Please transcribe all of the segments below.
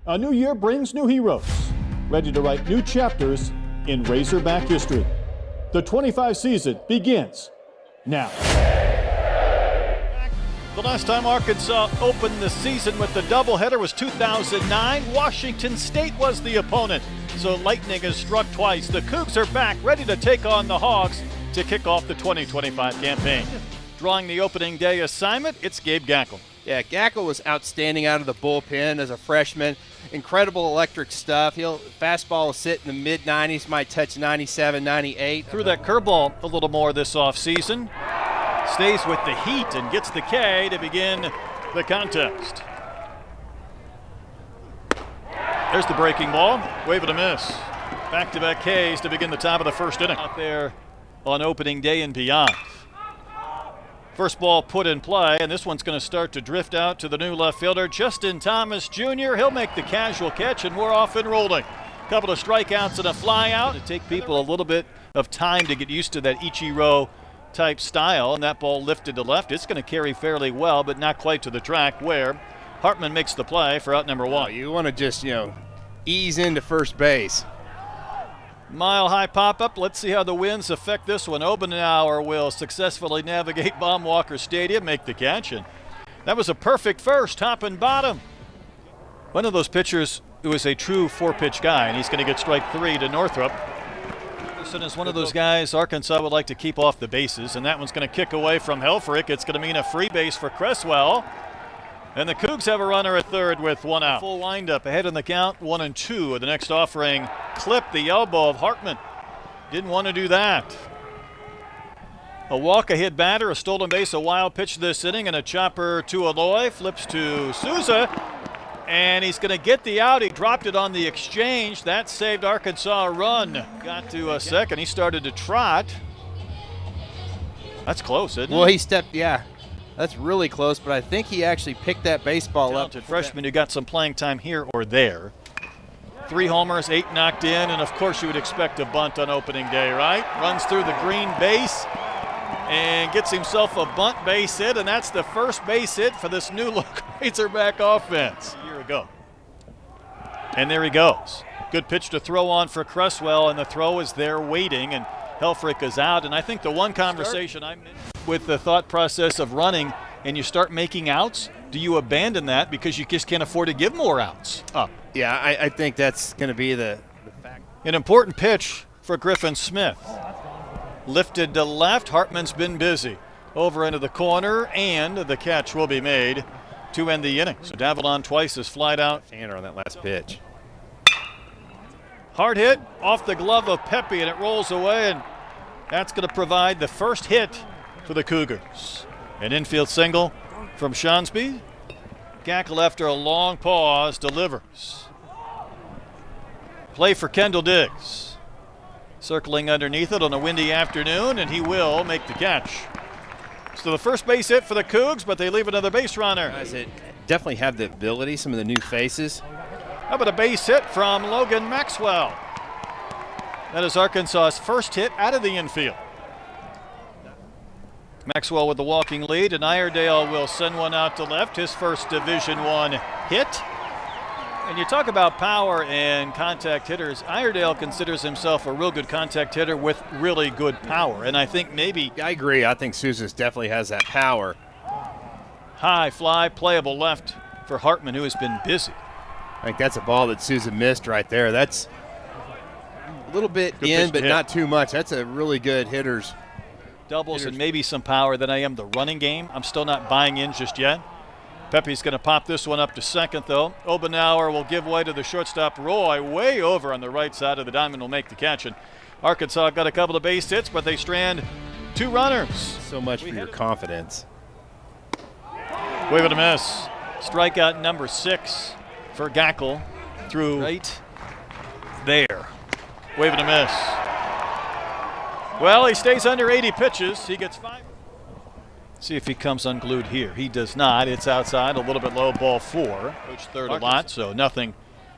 A new year brings new heroes, ready to write new chapters in Razorback history. The 25 season begins now. The last time Arkansas opened the season with the doubleheader was 2009. Washington State was the opponent, so lightning has struck twice. The Cougs are back, ready to take on the Hogs to kick off the 2025 campaign. Drawing the opening day assignment, it's Gabe Gackel. Yeah, Gackel was outstanding out of the bullpen as a freshman. Incredible electric stuff. Fastball will sit in the mid-90s, might touch 97, 98. Threw that curveball a little more this offseason. Stays with the heat and gets the K to begin the contest. There's the breaking ball. Wave and a miss. Back-to-back Ks to begin the top of the first inning. Out there on opening day and beyond. First ball put in play, and this one's going to start to drift out to the new left fielder, Justin Thomas Jr. He'll make the casual catch, and we're off and rolling. Couple of strikeouts and a flyout. It'll take people a little bit of time to get used to that Ichiro type style, and that ball lifted to left. It's going to carry fairly well, but not quite to the track where Hartman makes the play for out number one. Oh, you want to just, ease into first base. Mile high pop-up. Let's see how the winds affect this one. Obenauer will successfully navigate Baum-Walker Stadium, make the catch, and that was a perfect first, top and bottom. One of those pitchers who is a true four-pitch guy, and he's going to get strike three to Northrup. Anderson is one of those guys Arkansas would like to keep off the bases, and that one's going to kick away from Helfrich. It's going to mean a free base for Cresswell. And the Cougs have a runner at third with one out. Full windup ahead in the count, 1-2. The next offering clipped the elbow of Hartman. Didn't want to do that. A walk-ahead batter, a stolen base, a wild pitch this inning, and a chopper to Aloy. Flips to Souza, and he's going to get the out. He dropped it on the exchange. That saved Arkansas a run. Got to a second. He started to trot. That's close, isn't it? Well, he stepped, yeah. That's really close, but I think he actually picked that baseball up. Freshman who got some playing time here or there. 3 homers, 8 knocked in, and of course you would expect a bunt on opening day, right? Runs through the green base and gets himself a bunt base hit, and that's the first base hit for this new look Razorback offense a year ago. And there he goes. Good pitch to throw on for Cresswell, and the throw is there waiting, and Helfrich is out. And I think the one conversation I mentioned with the thought process of running and you start making outs, do you abandon that because you just can't afford to give more outs up? Yeah, I think that's going to be the fact. An important pitch for Griffin Smith. Lifted to left. Hartman's been busy. Over into the corner, and the catch will be made to end the inning. So Davalon twice has flied out. Tanner on that last pitch. Hard hit off the glove of Pepe, and it rolls away, and that's going to provide the first hit for the Cougars. An infield single from Shansby. Gackel, after a long pause, delivers. Play for Kendall Diggs. Circling underneath it on a windy afternoon, and he will make the catch. So the first base hit for the Cougs, but they leave another base runner. Guys that definitely have the ability, some of the new faces. How about a base hit from Logan Maxwell? That is Arkansas's first hit out of the infield. Maxwell with the walking lead, and Iredale will send one out to left, his first Division I hit. And you talk about power and contact hitters. Iredale considers himself a real good contact hitter with really good power, and I think maybe... I agree. I think Sousa's definitely has that power. High fly, playable left for Hartman, who has been busy. I think that's a ball that Sousa missed right there. That's a little bit good in, but not too much. That's a really good hitter's. Doubles and maybe some power than I am the running game. I'm still not buying in just yet. Pepe's going to pop this one up to second, though. Obenauer will give way to the shortstop. Roy way over on the right side of the diamond will make the catch. And Arkansas got a couple of base hits, but they strand 2 runners. So much for your confidence. Wave and a miss. Strikeout number 6 for Gackel through right there. Wave and a miss. Well, he stays under 80 pitches. He gets 5. See if he comes unglued here. He does not. It's outside, a little bit low, ball 4. Coach third a lot, so nothing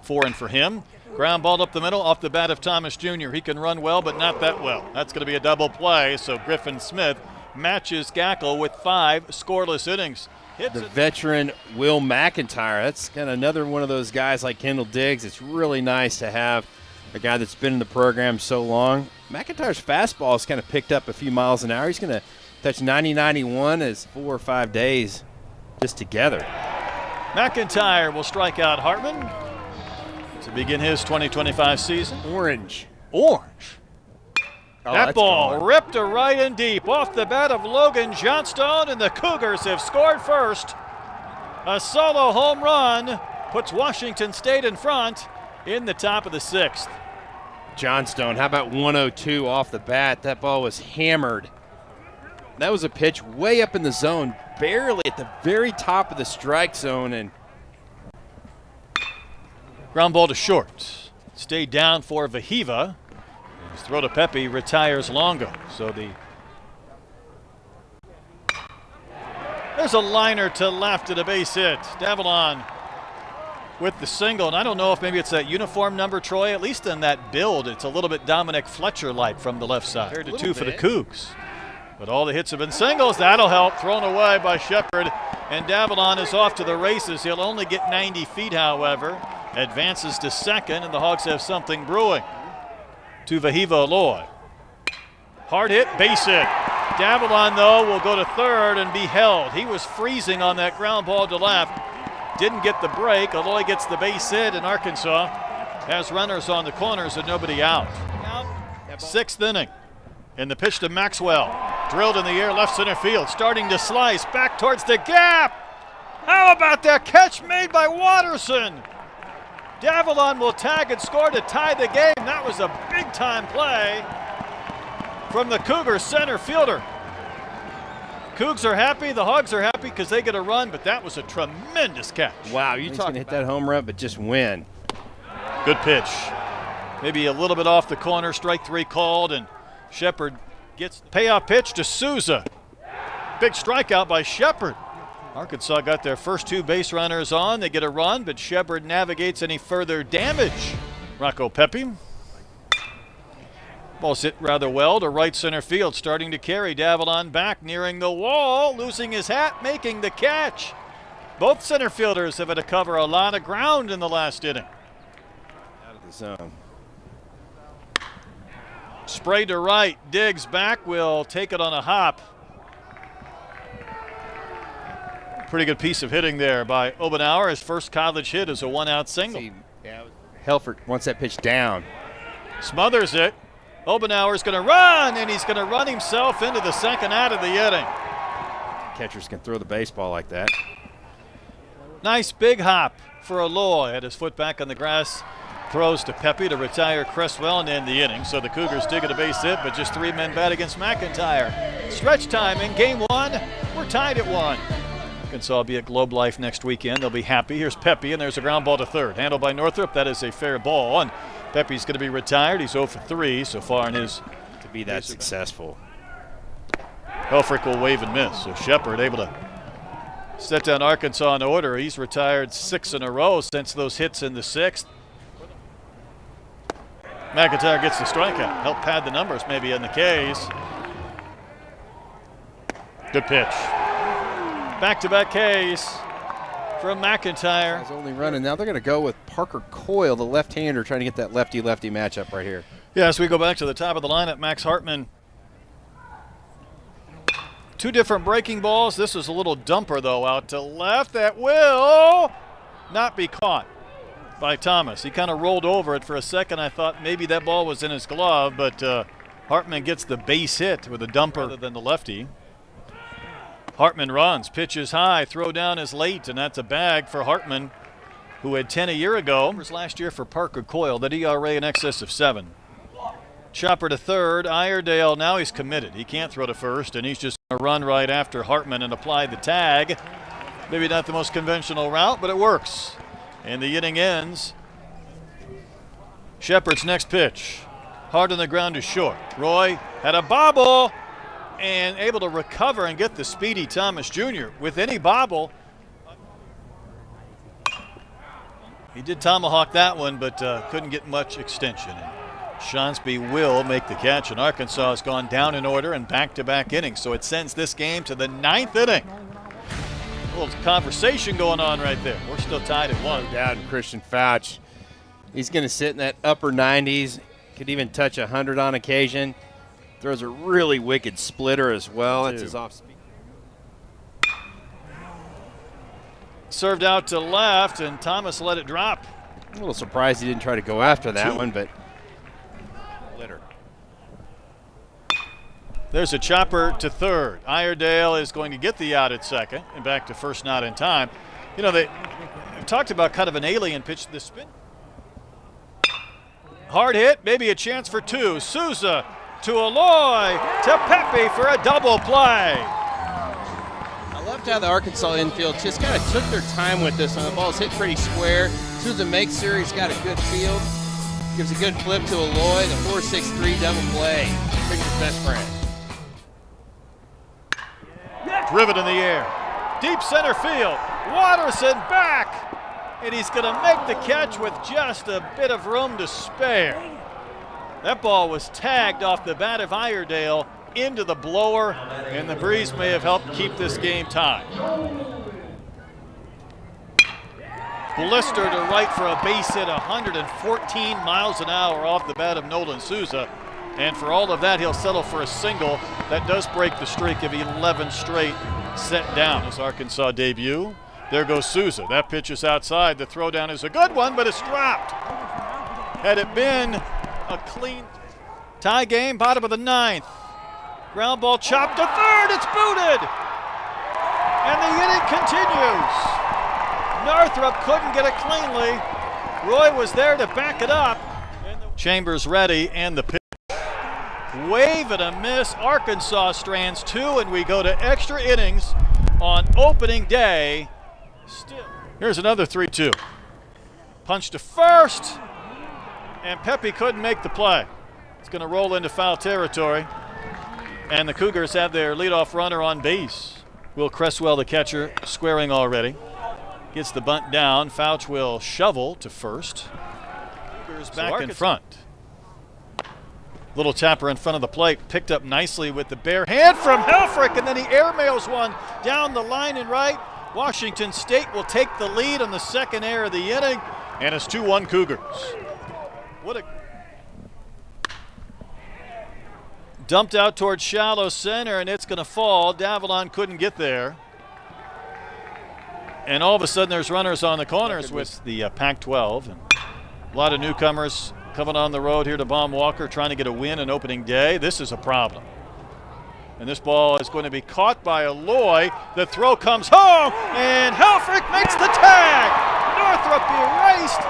foreign for him. Ground ball up the middle, off the bat of Thomas Jr. He can run well, but not that well. That's going to be a double play, so Griffin Smith matches Gackel with 5 scoreless innings. the veteran Will McIntyre. That's kind of another one of those guys like Kendall Diggs. It's really nice to have a guy that's been in the program so long. McIntyre's fastball has kind of picked up a few miles an hour. He's going to touch 90-91 as 4 or 5 days just together. McIntyre will strike out Hartman to begin his 2025 season. Orange. Oh, that ball gone. ripped to right and deep off the bat of Logan Johnstone, and the Cougars have scored first. A solo home run puts Washington State in front in the top of the 6th. Johnstone, how about 102 off the bat? That ball was hammered. That was a pitch way up in the zone, barely at the very top of the strike zone, and ground ball to short. Stayed down for Vahiva. His throw to Pepe retires Longo. So there's a liner to left at a base hit. Davalon with the single, and I don't know if maybe it's that uniform number, Troy. At least in that build, it's a little bit Dominic Fletcher-like from the left side. Compared to 2 for the Cougs. But all the hits have been singles. That'll help. Thrown away by Shepard. And Davalon is off to the races. He'll only get 90 feet, however. Advances to second, and the Hogs have something brewing. To Vahiva Aloy. Hard hit, base hit. Davalon, though, will go to third and be held. He was freezing on that ground ball to left. Didn't get the break. Aloy gets the base hit, and Arkansas has runners on the corners and nobody out. 6th inning. And the pitch to Maxwell. Drilled in the air, left center field. Starting to slice back towards the gap. How about that catch made by Watterson? Davalon will tag and score to tie the game. That was a big-time play from the Cougars center fielder. Cougs are happy, the Hogs are happy because they get a run, but that was a tremendous catch. Wow, you talking hit that home run, but just win. Good pitch. Maybe a little bit off the corner, strike 3 called, and Shepard gets the payoff pitch to Souza. Big strikeout by Shepard. Arkansas got their first 2 base runners on. They get a run, but Shepard navigates any further damage. Rocco Pepe. Ball's hit rather well to right center field, starting to carry. Davalon back, nearing the wall, losing his hat, making the catch. Both center fielders have had to cover a lot of ground in the last inning. Out of the zone. Spray to right, Diggs back, will take it on a hop. Pretty good piece of hitting there by Obenauer. His first college hit is a 1-out single. Helfert wants that pitch down. Smothers it. Obenauer's going to run, and he's going to run himself into the second out of the inning. Catchers can throw the baseball like that. Nice big hop for Aloy. Had his foot back on the grass. Throws to Pepe to retire Cresswell and end the inning. So the Cougars dig at a base hit, but just 3 men bat against McIntyre. Stretch time in game 1. We're tied at 1. Arkansas will be at Globe Life next weekend. They'll be happy. Here's Pepe, and there's a ground ball to third. Handled by Northrup. That is a fair ball, and Pepe's going to be retired. He's 0 for 3 so far in his. To be that successful. Helfrich will wave and miss. So Shepard able to set down Arkansas in order. He's retired 6 in a row since those hits in the 6th. McIntyre gets the strikeout. Help pad the numbers maybe in the K's. Good pitch. Back-to-back K's from McIntyre. He's only running. Now they're going to go with Parker Coyle, the left-hander, trying to get that lefty-lefty matchup right here. Yeah, so we go back to the top of the lineup. Max Hartman. 2 different breaking balls. This is a little dumper, though, out to left. That will not be caught by Thomas. He kind of rolled over it for a second. I thought maybe that ball was in his glove, but Hartman gets the base hit with a dumper rather than the lefty. Hartman runs, pitches high, throw down is late, and that's a bag for Hartman, who had 10 a year ago. Last year for Parker Coyle, that ERA in excess of 7. Chopper to third, Iredale, now he's committed. He can't throw to first, and he's just going to run right after Hartman and apply the tag. Maybe not the most conventional route, but it works. And the inning ends. Shepard's next pitch. Hard on the ground is short. Roy had a bobble and able to recover and get the speedy Thomas Jr. With any bobble. He did tomahawk that one, but couldn't get much extension. Shonsby will make the catch, and Arkansas has gone down in order and back-to-back innings. So it sends this game to the 9th inning. A little conversation going on right there. We're still tied at 1. No doubt in Christian Fouch. He's going to sit in that upper 90s. Could even touch 100 on occasion. Throws a really wicked splitter as well. That's his off speed. Served out to left, and Thomas let it drop. A little surprised he didn't try to go after that one, but splitter. There's a chopper to third. Iredale is going to get the out at second and back to first, not in time. You know, they talked about kind of an alien pitch. The spin. Hard hit, maybe a chance for 2. Souza to Aloy to Pepe for a double play. I loved how the Arkansas infield just kind of took their time with this one. The ball's hit pretty square. Souza makes sure he's got a good field. Gives a good flip to Aloy. The 4-6-3 double play. Pitcher's best friend. Driven in the air. Deep center field. Watterson back. And he's going to make the catch with just a bit of room to spare. That ball was tagged off the bat of Iredale into the blower, and the breeze may have helped keep this game tied. Blister to right for a base hit, 114 miles an hour off the bat of Nolan Souza. And for all of that, he'll settle for a single. That does break the streak of 11 straight set down. His Arkansas debut. There goes Souza. That pitch is outside. The throw down is a good one, but it's dropped. Had it been a clean tie game, bottom of the 9th. Ground ball chopped to third. It's booted. And the inning continues. Northrop couldn't get it cleanly. Roy was there to back it up. Chambers ready, and the pitch. Wave and a miss. Arkansas strands 2, and we go to extra innings on opening day. Still. Here's another 3-2. Punch to first, and Pepe couldn't make the play. It's going to roll into foul territory, and the Cougars have their leadoff runner on base. Will Cresswell, the catcher, squaring already. Gets the bunt down. Fouch will shovel to first. Cougars back in front. Little tapper in front of the plate, picked up nicely with the bare hand from Helfrich, and then he airmails one down the line and right. Washington State will take the lead on the second error of the inning, and it's 2-1 Cougars. What a dumped out towards shallow center, and it's going to fall. Davalon couldn't get there. And all of a sudden there's runners on the corners with the Pac-12. And a lot of newcomers coming on the road here to Baum-Walker, trying to get a win on opening day. This is a problem. And this ball is going to be caught by Aloy. The throw comes home, and Helfrich makes the tag. Northrop erased.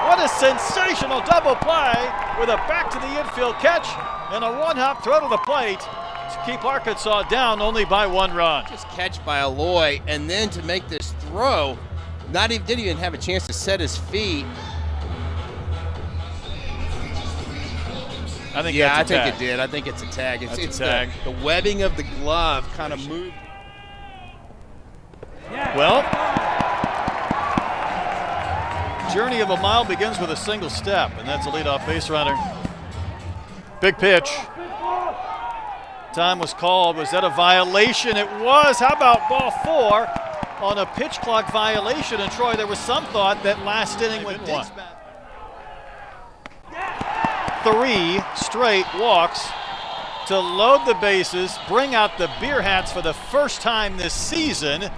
What a sensational double play with a back to the infield catch and a one-hop throw to the plate to keep Arkansas down only by 1 run. Just catch by Aloy, and then to make this throw, didn't even have a chance to set his feet. I think it did. I think it's a tag. It's a tag. The webbing of the glove kind of moved. Well, journey of a mile begins with a single step, and that's a leadoff base runner. Big pitch. Time was called. Was that a violation? It was. How about ball 4 on a pitch clock violation? And Troy, there was some thought that last inning went 1. 3 straight walks to load the bases, bring out the beer hats for the first time this season,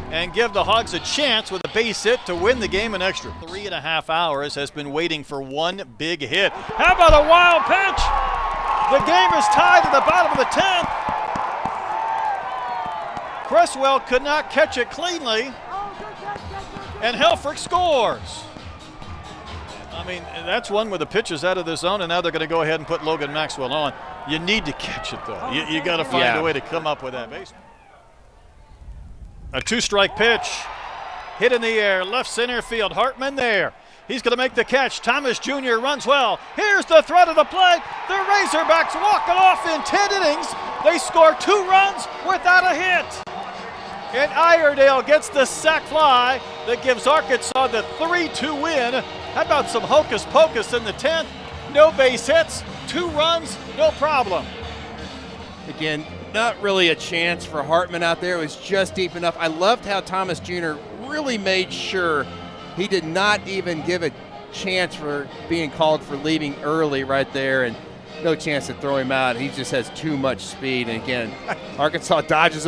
and give the Hogs a chance with a base hit to win the game in extra. 3.5 hours has been waiting for one big hit. How about a wild pitch? The game is tied at the bottom of the 10th. Cresswell could not catch it cleanly, and Helfrich scores. I mean, that's one where the pitch is out of the zone, and now they're going to go ahead and put Logan Maxwell on. You need to catch it, though. You got to find a way to come up with that base. A 2-strike pitch. Hit in the air, left center field. Hartman there. He's going to make the catch. Thomas Jr. runs well. Here's the threat of the plate. The Razorbacks walk it off in 10 innings. They score 2 runs without a hit. And Iredale gets the sac fly that gives Arkansas the 3-2 win. How about some hocus pocus in the 10th? No base hits, 2 runs, no problem. Again, Not really a chance for Hartman out there. It was just deep enough. I loved how Thomas Jr. really made sure he did not even give a chance for being called for leaving early right there, and no chance to throw him out. He just has too much speed. And again, Arkansas dodges a